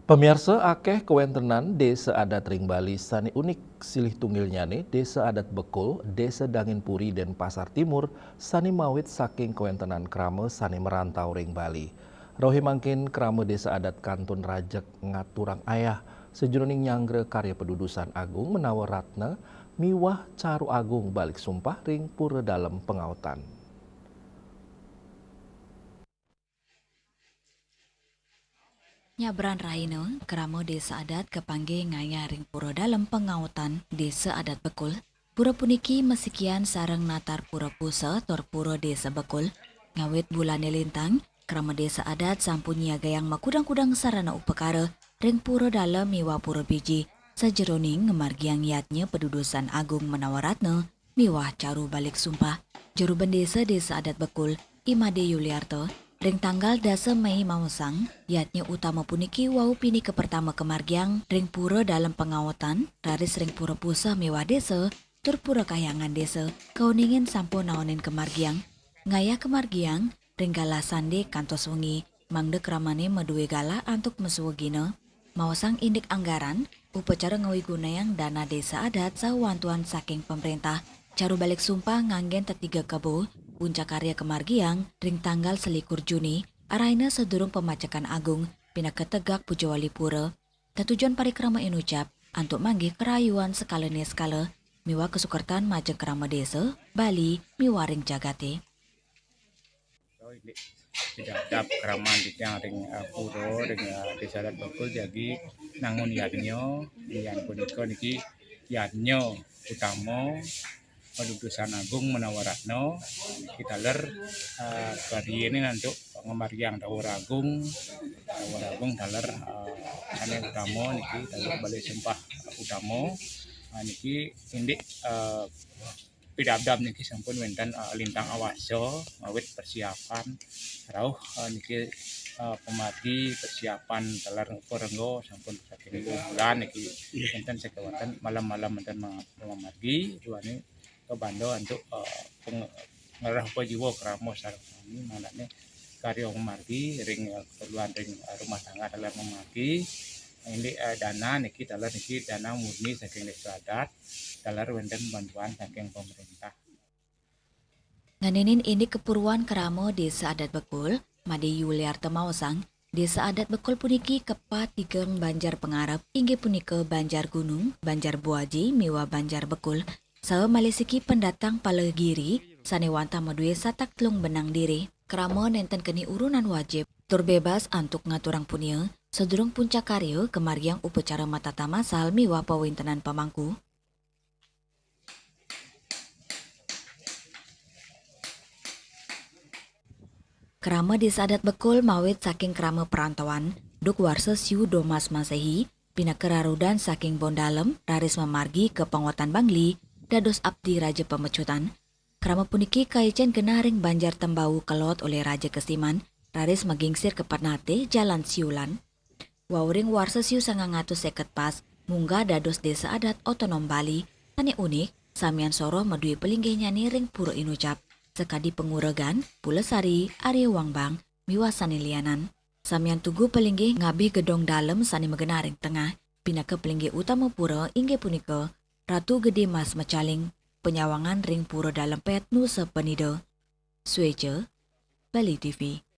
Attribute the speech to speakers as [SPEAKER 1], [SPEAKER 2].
[SPEAKER 1] Pemirsa akeh kewentenan desa adat ring Bali sani unik silih tunggilnyane desa adat Bekul, desa Dangin Puri dan Pasar Timur sani mawit saking kewentenan krama sani merantau ring Bali. Rohi mangkin krama desa adat Kantun Rajek ngaturang ayah sejroning nyanggre karya pedudusan agung menawa ratna miwah caru agung balik sumpah ring pura dalam pengautan.
[SPEAKER 2] Nyabran Raino, keramo desa adat kepangge ngayaring pura dalam pengautan desa adat Bekul. Pura puniki mesikian sarang natar pura pusa tor pura desa Bekul. Ngawit bulane lintang, keramo desa adat sampun gayang makudang-kudang sarana upekara ring pura dalam miwa pura biji. Sejeroning ngemargiang yatnya pedudusan agung menawaratna miwah caru balik sumpah. Juru bendesa desa adat Bekul, Imade Yuliarto, ring tanggal dasa Mei Mausang, yatnya utama puniki wau pini ke pertama kemargiang ring pura dalam pengawatan, raris ring pura pusa mewah desa, tur pura kayangan desa, kauningin sampo naonin kemargiang. Ngaya kemargiang, ring gala sande kantos wengi, mangde kramane medue gala antuk mesuwegina. Mausang indik anggaran, upacara ngawi gunayang dana desa adat sawantuan saking pemerintah, caru balik sumpah nganggen tetiga kebo, puncak karya kemargiang, ring tanggal selikur Juni, araina sedurung pemacakan agung, pinaketegak Pujawali Pura. Ketujuan parikrama inucap, antuk manggih kerayuan skala skala, miwa kesukertan majeng kerama desa, Bali, miwa ring jagate.
[SPEAKER 3] Tidak ada keraman di ring puro ring desa adat Bekul jadi nangun yadnyo yang punika niki yadnyo utama pedudusan agung menawaratno kita ler bari ini untuk ngemariang dawur agung daler ane utama niki daler balik sumpah utama niki indik pidabdam niki sampun wonten lintang awaso awit persiapan rauh niki pemargi persiapan dalar porenggo sampun saking bulan niki wonten sekewatan malam-malam wonten memargi duane ke Bando untuk ngerah jiwa kramo sareng kami manane karya memargi ring keperluan ring rumah tangga dalam memargi ini dana niki dalar niki dana murni saking desa adat dalar wonten bantuan saking pemerintah.
[SPEAKER 2] Nganinin ini kepuruan keramo desa adat Bekul, Made Yuliarto Mausang, desa adat Bekul puniki kepat tigeng Banjar Pengarap, inggih punika Banjar Gunung, Banjar Buaji, miwa Banjar Bekul, saha malisiki pendatang Palagiri, sanewanta medue satak telung benang diri, keramo nenten keni urunan wajib, tur bebas antuk ngaturang punia, sedurung puncak karya kemargiang upacara matata masal miwa pawintenan pamangku. Kerama desa adat Bekul mawit saking kerama perantauan, duk warsa siu domas masehi, pina kerarudan saking Bondalem, raris memargi ke penguatan Bangli, dados abdi Raja Pemecutan. Kerama puniki kaicen genaring Banjar Tembau kelot oleh Raja Kesiman, raris magingsir ke Pernate, Jalan Siulan. Wauring warsa siu 950 pas, munggah dados desa adat otonom Bali, tani unik, samian soro medui pelinggih nyani ring pura inucap. Sekadi penguregan, Pulesari, Arya Wangbang, miwa sani lianan. Samian tugu pelinggih ngabi gedong dalem sani megenaring tengah, pinaka pelinggih utama pura inggih punika, Ratu Gede Mas Mecaling, penyawangan ring pura dalam pet nusa penida. Sueja, Bali TV.